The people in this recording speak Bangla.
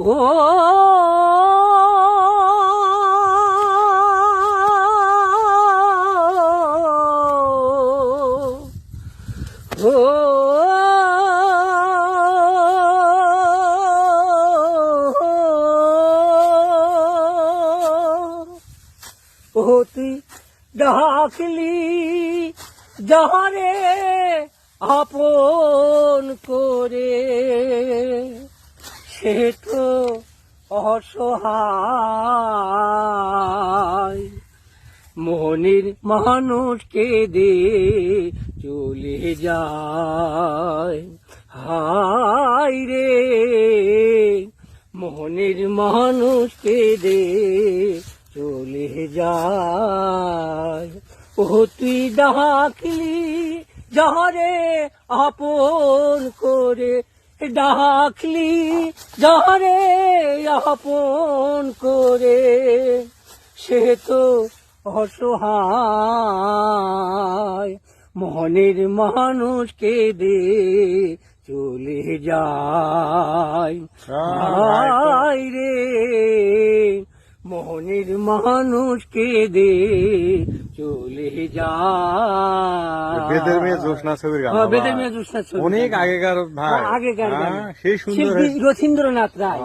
ও তুই ডাকলি যাহারে আপন করে, সে তো অসহায় মনের মানুষকে দে চলে যায়। হায় রে মোহনের মানুষকে দে চলে যায়। ও তুই ডাকলি যাহারে আপন করে, ডাকলি যাহারে আপন করে, সে তো অসহায় মনের মানুষকে দে চলে যায়। হায় রে মোহনের মানুষকে দে চলে যায়। বেদের মেয়ে জ্যোৎস্না ছবির গান, বেদের মেয়ে জ্যোৎস্না ছবি, অনেক আগেকার ভাই, আগেকার গান, সেই সুন্দর রথীন্দ্রনাথ রায়।